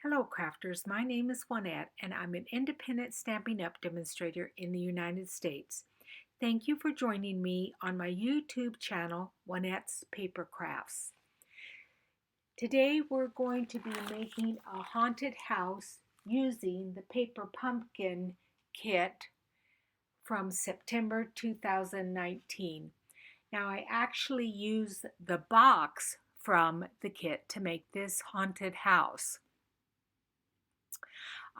Hello crafters, my name is Juanette and I'm an independent Stampin' Up! Demonstrator in the United States. Thank you for joining me on my YouTube channel, Juanette's Paper Crafts. Today we're going to be making a haunted house using the Paper Pumpkin kit from September 2019. Now I actually used the box from the kit to make this haunted house.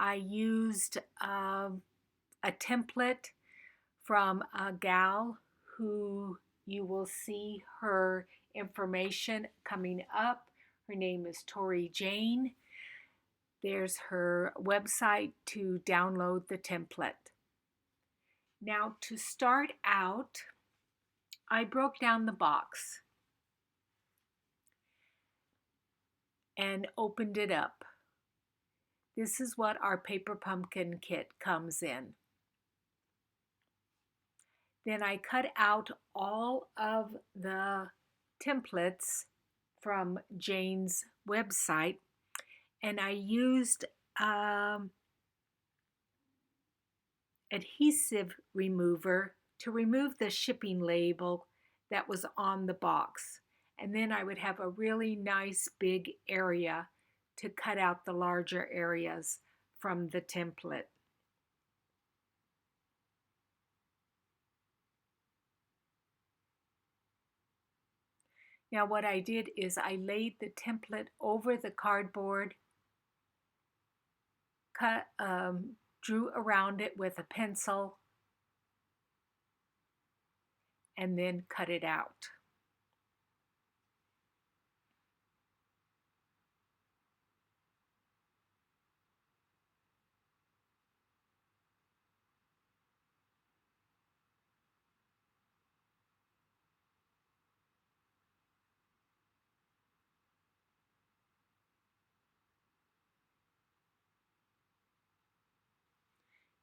I used a template from a gal who you will see her information coming up. Her name is Tori Jane. There's her website to download the template. Now to start out, I broke down the box and opened it up. This is what our Paper Pumpkin kit comes in. Then I cut out all of the templates from Jane's website and I used adhesive remover to remove the shipping label that was on the box. And then I would have a really nice big area to cut out the larger areas from the template. Now what I did is I laid the template over the cardboard, drew around it with a pencil, and then cut it out.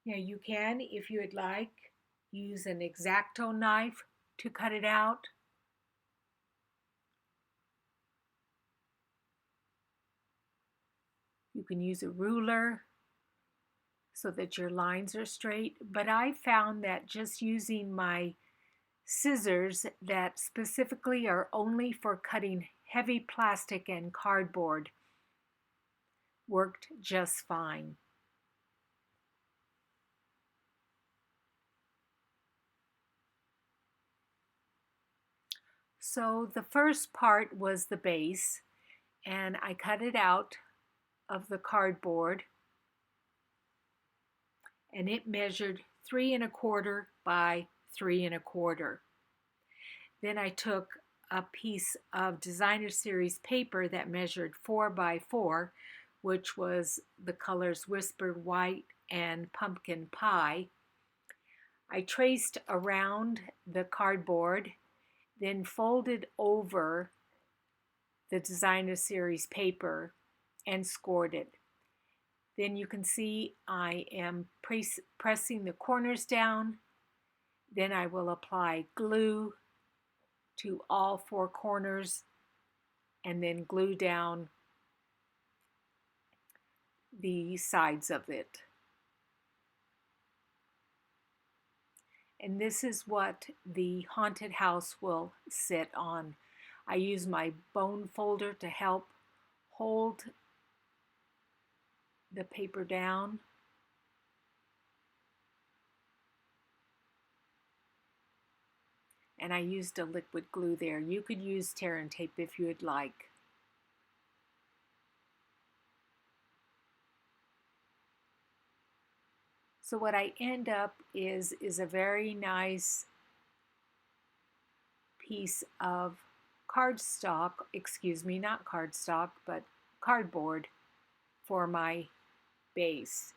Now you can, if you would like, use an X-Acto knife to cut it out. You can use a ruler so that your lines are straight, but I found that just using my scissors that specifically are only for cutting heavy plastic and cardboard worked just fine. So the first part was the base, and I cut it out of the cardboard, and it measured 3 1/4 by 3 1/4. Then I took a piece of designer series paper that measured 4 by 4, which was the colors Whispered White and Pumpkin Pie. I traced around the cardboard, then folded over the designer series paper and scored it. Then you can see I am pressing the corners down. Then I will apply glue to all 4 corners and then glue down the sides of it. And this is what the haunted house will sit on. I use my bone folder to help hold the paper down. And I used a liquid glue there. You could use tear and tape if you would like. So what I end up is a very nice piece of cardstock, excuse me, not cardstock, but cardboard for my base.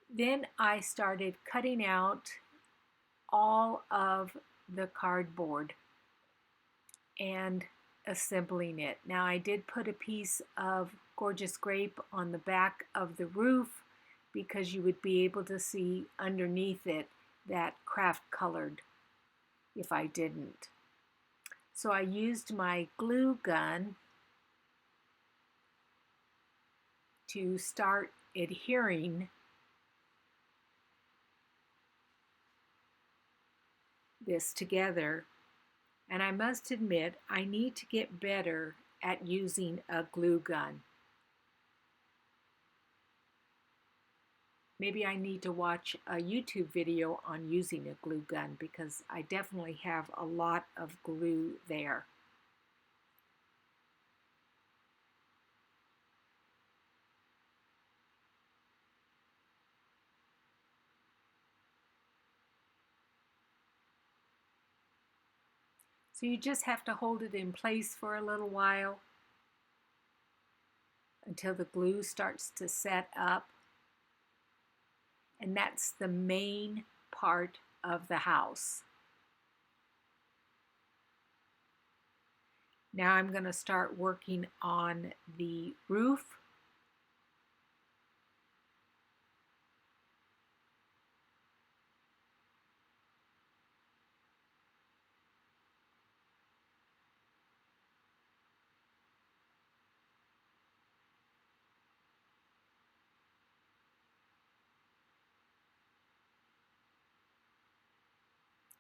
Then I started cutting out all of the cardboard and assembling it. Now I did put a piece of gorgeous grape on the back of the roof because you would be able to see underneath it that craft colored if I didn't. So I used my glue gun to start adhering this together, and I must admit I need to get better at using a glue gun. Maybe I need to watch a YouTube video on using a glue gun because I definitely have a lot of glue there. So you just have to hold it in place for a little while until the glue starts to set up. And that's the main part of the house. Now I'm going to start working on the roof.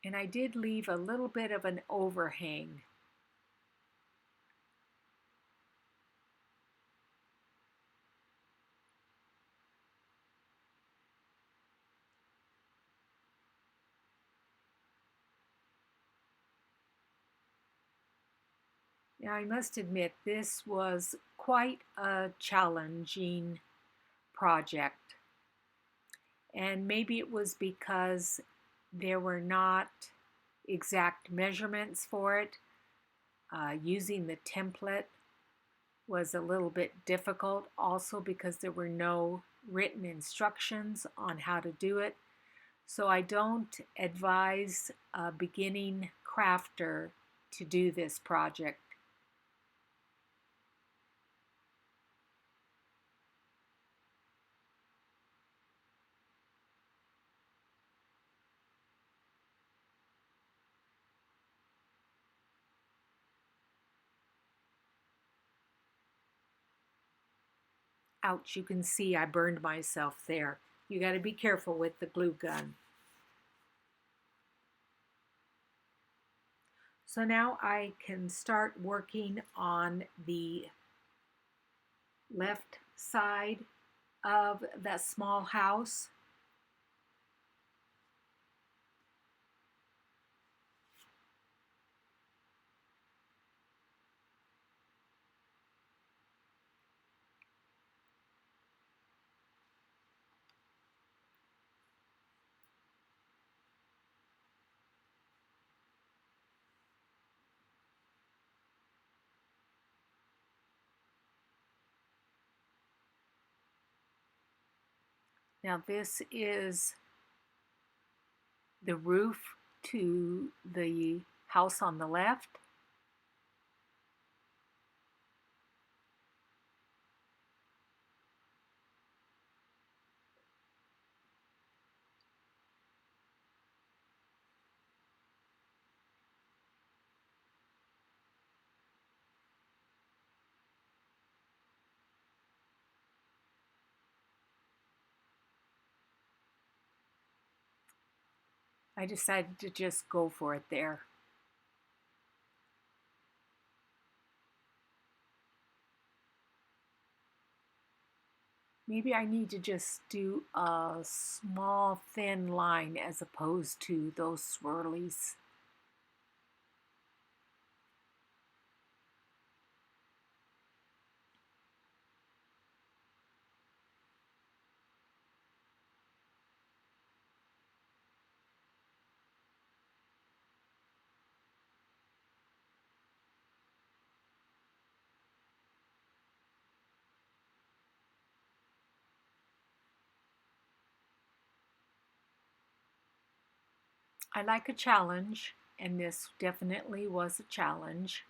And I did leave a little bit of an overhang. Now I must admit this was quite a challenging project. And maybe it was because there were not exact measurements for it. Using the template was a little bit difficult, also because there were no written instructions on how to do it. So I don't advise a beginning crafter to do this project. Ouch, you can see I burned myself there. You got to be careful with the glue gun. So now I can start working on the left side of that small house. Now this is the roof to the house on the left. I decided to just go for it there. Maybe I need to just do a small thin line as opposed to those swirlies. I like a challenge, and this definitely was a challenge.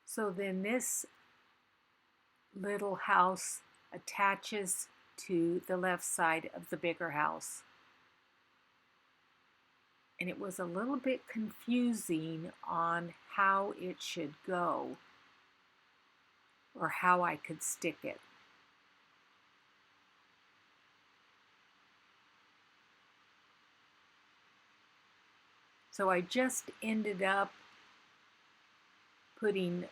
So then this little house attaches to the left side of the bigger house. And it was a little bit confusing on how it should go or how I could stick it. So I just ended up putting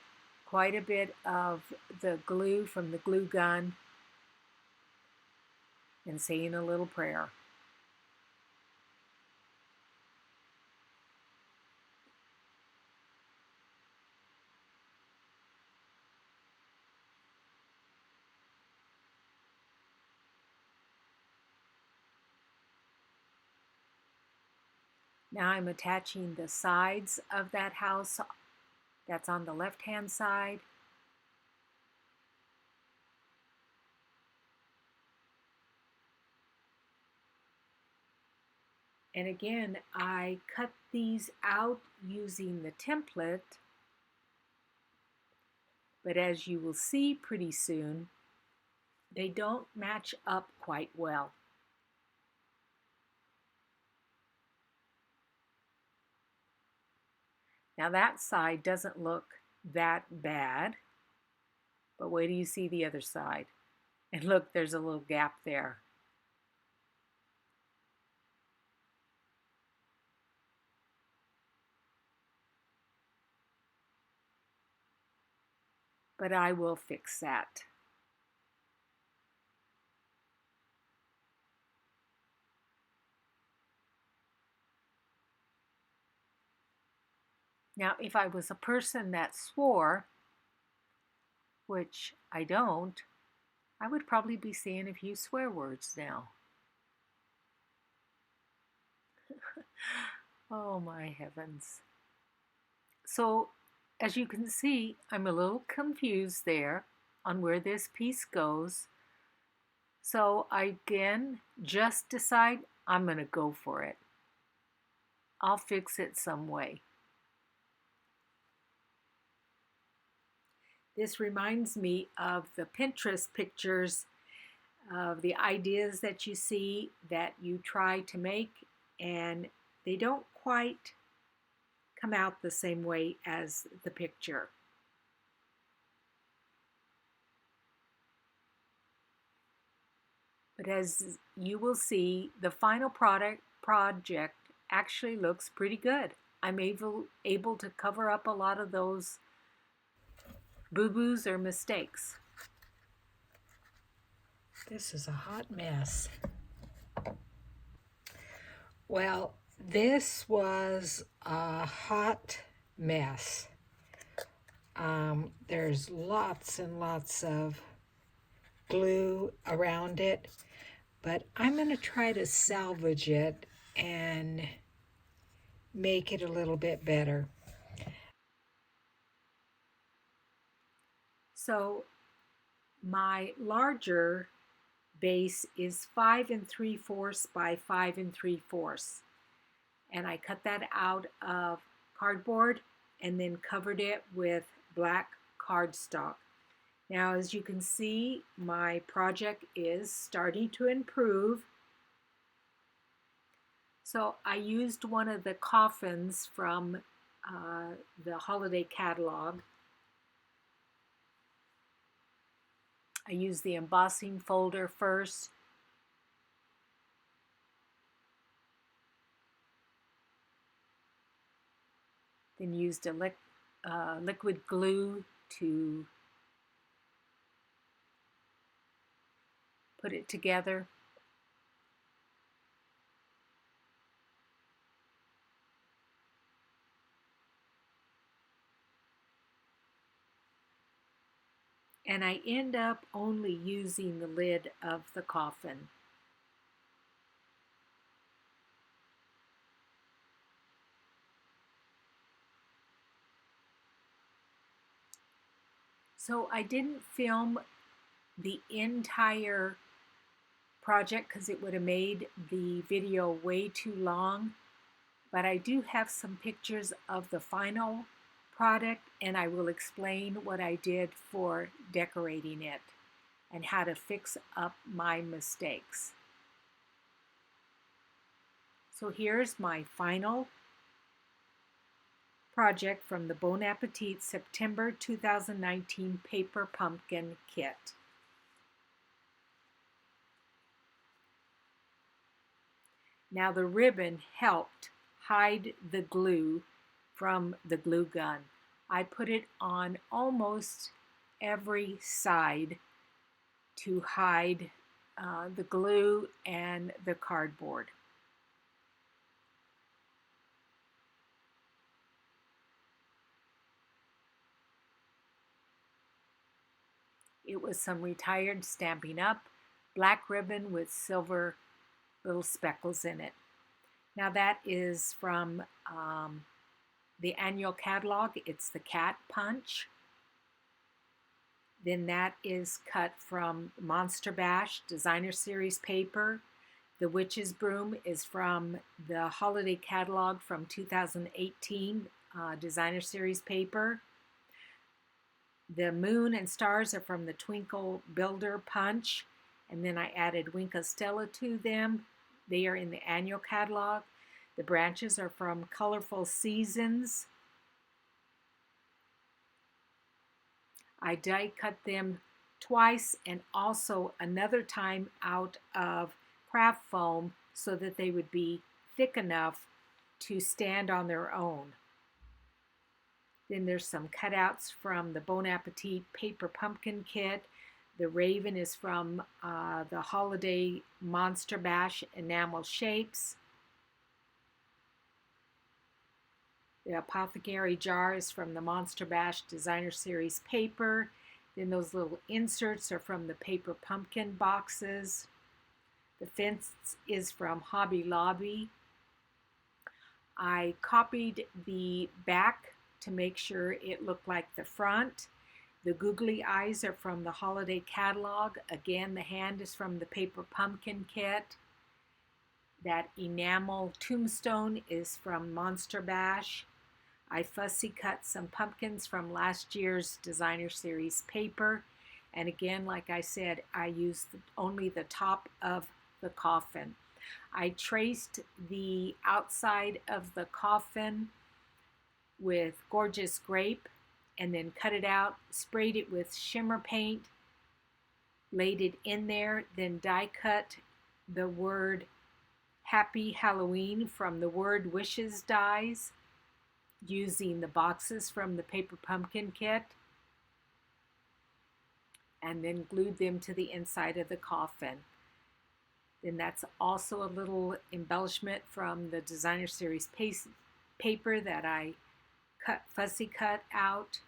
quite a bit of the glue from the glue gun and saying a little prayer. Now I'm attaching the sides of that house that's on the left-hand side. And again, I cut these out using the template, but as you will see pretty soon, they don't match up quite well. Now that side doesn't look that bad, but wait till you see the other side. And look, there's a little gap there. But I will fix that. Now, if I was a person that swore, which I don't, I would probably be saying a few swear words now. Oh my heavens. So, as you can see, I'm a little confused there on where this piece goes. So I again just decide I'm going to go for it. I'll fix it some way. This reminds me of the Pinterest pictures of the ideas that you see that you try to make and they don't quite come out the same way as the picture. But as you will see, the final project actually looks pretty good. I'm able to cover up a lot of those boo-boos or mistakes. This is a hot mess. Well, this was a hot mess. There's lots and lots of glue around it, but I'm going to try to salvage it and make it a little bit better. So my larger base is 5 3/4 by 5 3/4, and I cut that out of cardboard and then covered it with black cardstock. Now, as you can see, my project is starting to improve. So I used one of the coffins from the holiday catalog. I used the embossing folder first. Then used a liquid glue to put it together. And I end up only using the lid of the coffin. So I didn't film the entire project because it would have made the video way too long, but I do have some pictures of the final product, and I will explain what I did for decorating it and how to fix up my mistakes. So here's my final project from the Bon Appetit September 2019 Paper Pumpkin Kit. Now the ribbon helped hide the glue from the glue gun. I put it on almost every side to hide the glue and the cardboard. It was some retired Stampin' Up! Black ribbon with silver little speckles in it. Now that is from the annual catalog. It's the Cat Punch. Then that is cut from Monster Bash Designer Series paper. The Witch's Broom is from the Holiday Catalog from 2018 Designer Series paper. The moon and stars are from the Twinkle Builder Punch, and then I added Winka Stella to them. They are in the annual catalog. The branches are from Colorful Seasons. I die cut them twice and also another time out of craft foam so that they would be thick enough to stand on their own. Then there's some cutouts from the Bon Appetit Paper Pumpkin Kit. The Raven is from the Holiday Monster Bash Enamel Shapes. The Apothecary Jar is from the Monster Bash Designer Series paper. Then those little inserts are from the Paper Pumpkin boxes. The fence is from Hobby Lobby. I copied the back to make sure it looked like the front. The googly eyes are from the Holiday Catalog. Again, the hand is from the Paper Pumpkin Kit. That enamel tombstone is from Monster Bash. I fussy cut some pumpkins from last year's Designer Series paper. And again, like I said, I used only the top of the coffin. I traced the outside of the coffin with Gorgeous Grape and then cut it out, sprayed it with shimmer paint, laid it in there, then die cut the word Happy Halloween from the Word Wishes dies using the boxes from the Paper Pumpkin Kit, and then glued them to the inside of the coffin. Then that's also a little embellishment from the Designer Series paper that I fussy cut out.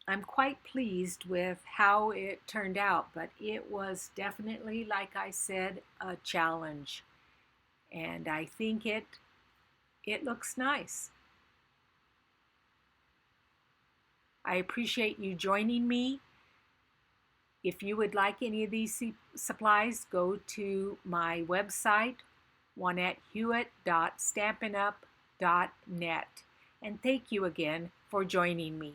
I'm quite pleased with how it turned out, but it was definitely, like I said, a challenge. And I think it looks nice. I appreciate you joining me. If you would like any of these supplies, go to my website, JuanetteHewitt.stampinup.net. And thank you again for joining me.